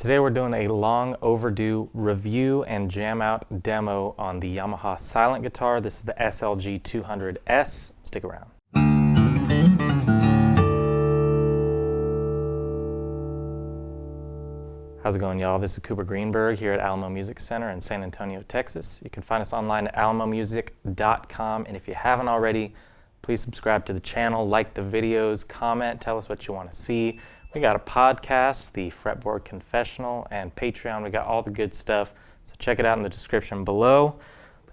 Today we're doing a long overdue review and jam out demo on the Yamaha silent guitar. This is the SLG200S. Stick around. How's it going, y'all? This is Cooper Greenberg here at Alamo Music Center in San Antonio, Texas. You can find us online at alamomusic.com, and if you haven't already, please subscribe to the channel, like the videos, comment, tell us what you want to see. We got a podcast, the Fretboard Confessional, and Patreon. We got all the good stuff, so check it out in the description below.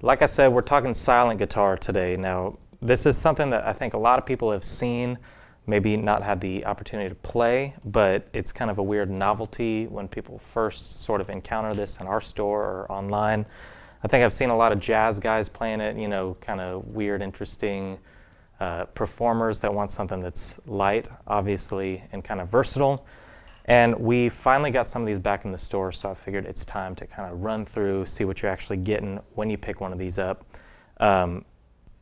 Like I said, we're talking silent guitar today. Now, this is something that I think a lot of people have seen, maybe not had the opportunity to play, but it's kind of a weird novelty when people first sort of encounter this in our store or online. I think I've seen a lot of jazz guys playing it, you know, kind of weird, interesting performers that want something that's light, obviously, and kind of versatile. And we finally got some of these back in the store, so I figured it's time to kind of run through, see what you're actually getting when you pick one of these up.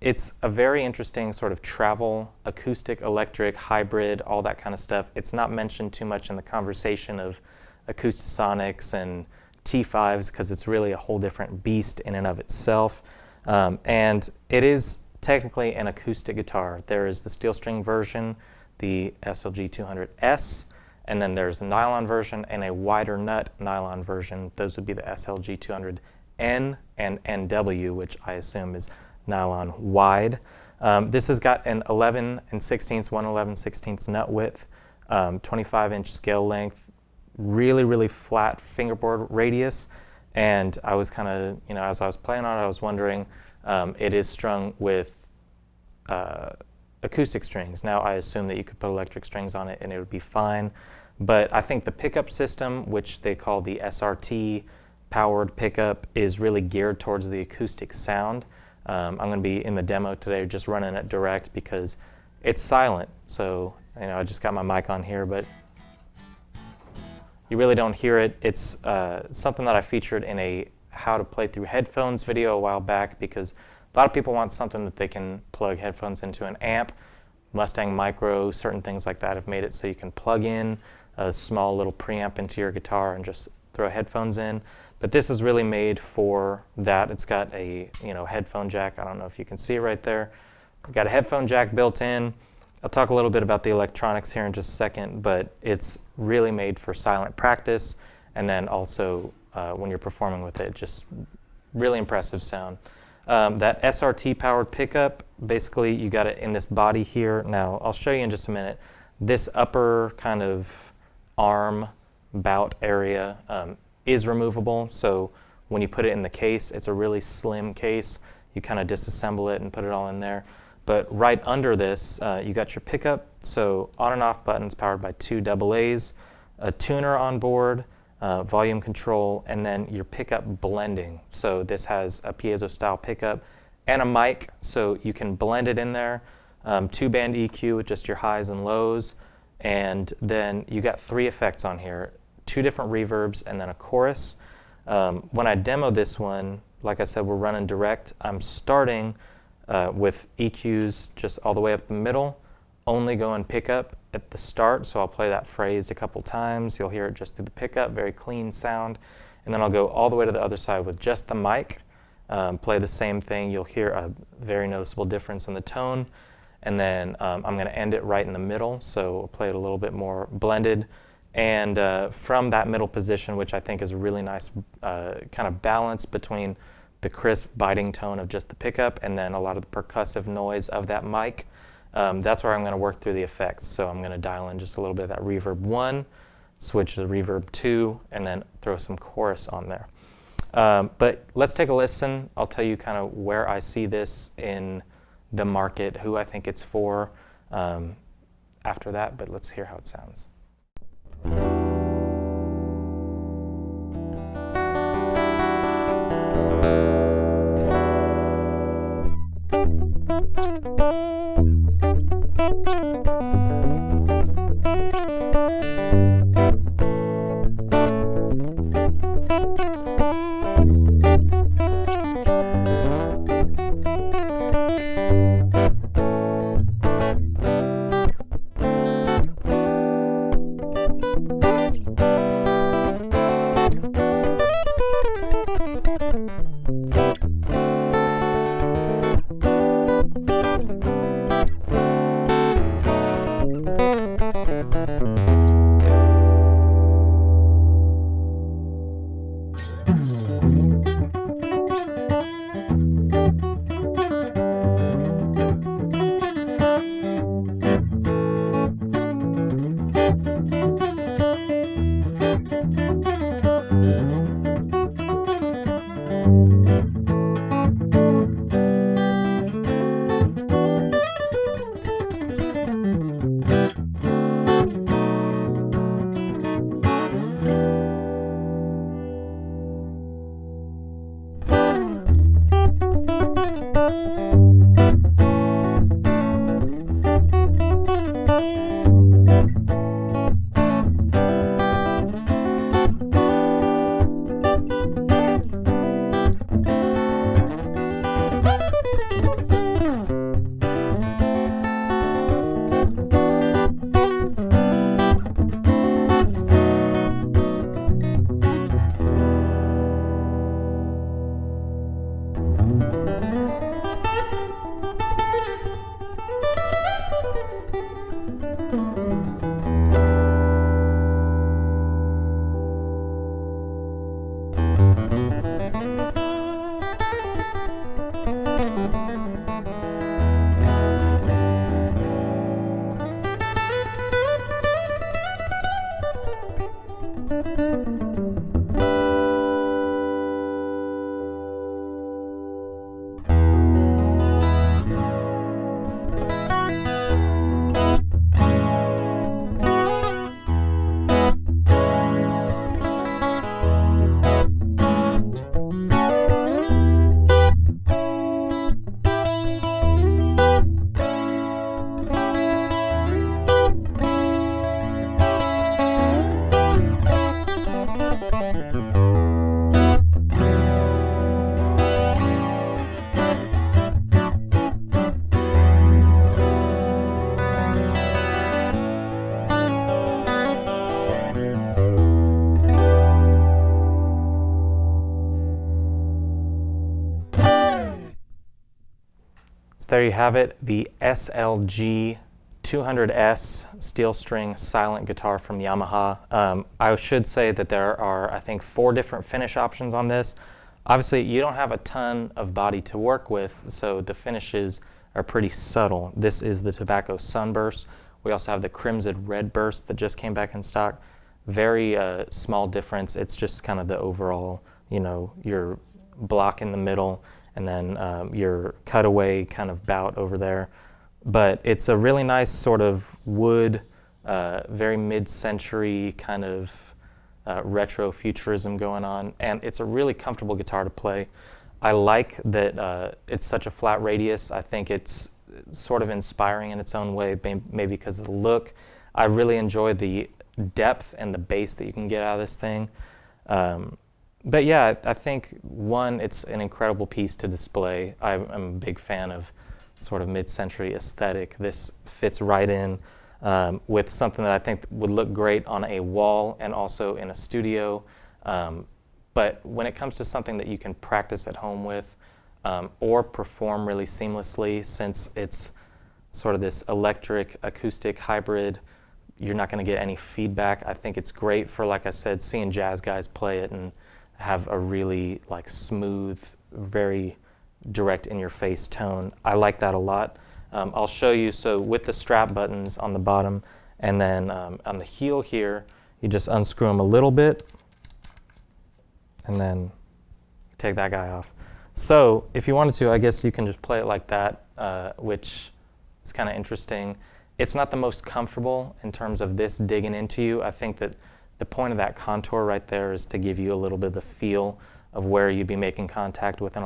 It's a very interesting sort of travel, acoustic, electric, hybrid, all that kind of stuff. It's not mentioned too much in the conversation of Acoustasonics and T5s because it's really a whole different beast in and of itself. And it is technically an acoustic guitar. There is the steel string version, the SLG200S, and then there's a nylon version and a wider nut nylon version. Those would be the SLG200N and NW, which I assume is nylon wide. This has got an 11 and 16ths, 1/11/16 nut width, 25-inch scale length, really flat fingerboard radius. And I was kind of, you know, as I was playing on it, I was wondering, it is strung with acoustic strings. Now, I assume that you could put electric strings on it and it would be fine. But I think the pickup system, which they call the SRT powered pickup, is really geared towards the acoustic sound. I'm going to be in the demo today just running it direct because it's silent. So, you know, I just got my mic on here, but you really don't hear it. It's something that I featured in a how to play through headphones video a while back because a lot of people want something that they can plug headphones into an amp. Mustang Micro, certain things like that have made it so you can plug in a small little preamp into your guitar and just throw headphones in. But this is really made for that. It's got a, you know, headphone jack. I don't know if you can see it right there. We've got a headphone jack built in. I'll talk a little bit about the electronics here in just a second, but it's really made for silent practice, and then also when you're performing with it, just really impressive sound. That SRT powered pickup, basically you got it in this body here. Now, I'll show you in just a minute. This upper kind of arm bout area is removable, so when you put it in the case, it's a really slim case. You kind of disassemble it and put it all in there. But right under this, you got your pickup, so on and off buttons powered by 2 AA's, a tuner on board, volume control, and then your pickup blending. So this has a piezo style pickup and a mic, so you can blend it in there. 2-band EQ with just your highs and lows, and then you got 3 effects on here, 2 different reverbs, and then a chorus. When I demo this one, like I said, we're running direct. I'm starting with EQs just all the way up the middle, only going pickup at the start, so I'll play that phrase a couple times. You'll hear it just through the pickup, very clean sound. And then I'll go all the way to the other side with just the mic, play the same thing. You'll hear a very noticeable difference in the tone. And then I'm going to end it right in the middle, so I'll play it a little bit more blended. And from that middle position, which I think is a really nice kind of balance between the crisp biting tone of just the pickup and then a lot of the percussive noise of that mic. That's where I'm going to work through the effects. So I'm going to dial in just a little bit of that reverb 1, switch to reverb 2, and then throw some chorus on there. But let's take a listen. I'll tell you kind of where I see this in the market, who I think it's for after that, but let's hear how it sounds. There you have it, the SLG200S steel string silent guitar from Yamaha. I should say that there are, I think, 4 different finish options on this. Obviously, you don't have a ton of body to work with, so the finishes are pretty subtle. This is the Tobacco Sunburst. We also have the Crimson Red Burst that just came back in stock. Very small difference. It's just kind of the overall, you know, your block in the middle, and then your cutaway kind of bout over there. But it's a really nice sort of wood, very mid-century kind of retro futurism going on, and it's a really comfortable guitar to play. I like that it's such a flat radius. I think it's sort of inspiring in its own way, maybe because of the look. I really enjoy the depth and the bass that you can get out of this thing. But yeah, I think, one, it's an incredible piece to display. I'm a big fan of sort of mid-century aesthetic. This fits right in with something that I think would look great on a wall and also in a studio. But when it comes to something that you can practice at home with or perform really seamlessly, since it's sort of this electric acoustic hybrid, you're not going to get any feedback. I think it's great for, like I said, seeing jazz guys play it and have a really like smooth, very direct in your face tone. I like that a lot. I'll show you, so with the strap buttons on the bottom, and then on the heel here, you just unscrew them a little bit and then take that guy off. So if you wanted to, I guess you can just play it like that, which is kind of interesting. It's not the most comfortable in terms of this digging into you. I think that the point of that contour right there is to give you a little bit of the feel of where you'd be making contact with an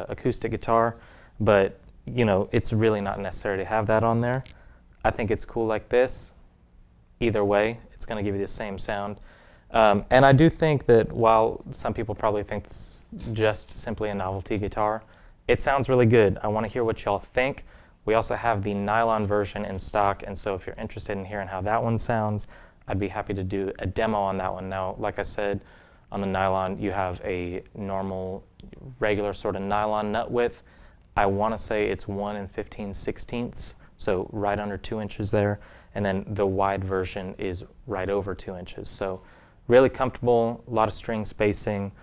acoustic guitar, but you know, it's really not necessary to have that on there. I think it's cool like this. Either way, it's going to give you the same sound. And I do think that while some people probably think it's just simply a novelty guitar, it sounds really good. I want to hear what y'all think. We also have the nylon version in stock, and so if you're interested in hearing how that one sounds, I'd be happy to do a demo on that one. Now, like I said, on the nylon, you have a normal, regular sort of nylon nut width. I want to say it's 1 15/16, so right under 2 inches there. And then the wide version is right over 2 inches. So really comfortable, a lot of string spacing,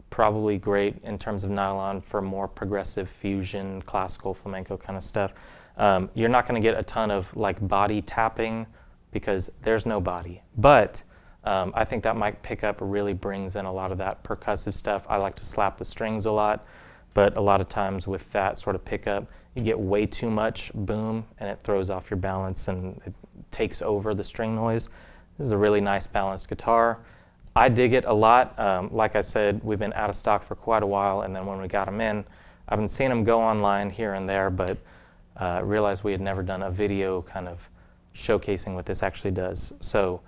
probably great in terms of nylon for more progressive fusion, classical, flamenco kind of stuff. You're not going to get a ton of like body tapping because there's no body. But I think that mic pickup really brings in a lot of that percussive stuff. I like to slap the strings a lot, but a lot of times with that sort of pickup, you get way too much boom and it throws off your balance and it takes over the string noise. This is a really nice balanced guitar. I dig it a lot. Like I said, we've been out of stock for quite a while, and then when we got them in, I've been seeing them go online here and there, but realized we had never done a video kind of showcasing what this actually does. So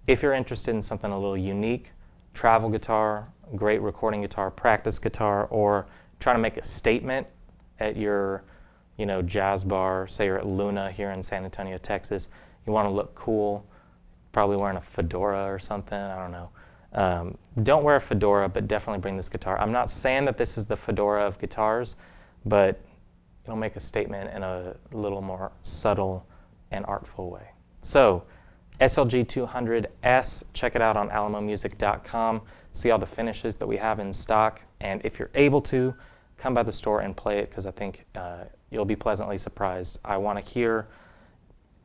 if you're interested in something a little unique, travel guitar, great recording guitar, practice guitar, or trying to make a statement at your jazz bar, say you're at Luna here in San Antonio, Texas, you want to look cool, probably wearing a fedora or something, I don't know. Don't wear a fedora, but definitely bring this guitar. I'm not saying that this is the fedora of guitars, but it'll make a statement in a little more subtle and artful way. So, SLG200S, check it out on alamomusic.com. See all the finishes that we have in stock, and if you're able to, come by the store and play it, because I think you'll be pleasantly surprised. I want to hear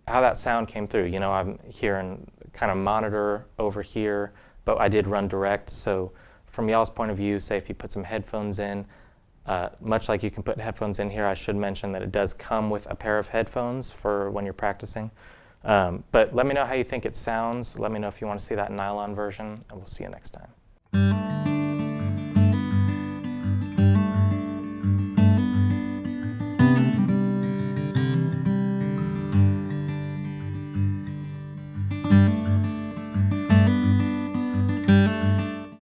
how that sound came through. I'm hearing kind of monitor over here, but I did run direct, so from y'all's point of view, say if you put some headphones in, much like you can put headphones in here, I should mention that it does come with a pair of headphones for when you're practicing. But let me know how you think it sounds. Let me know if you want to see that nylon version, and we'll see you next time.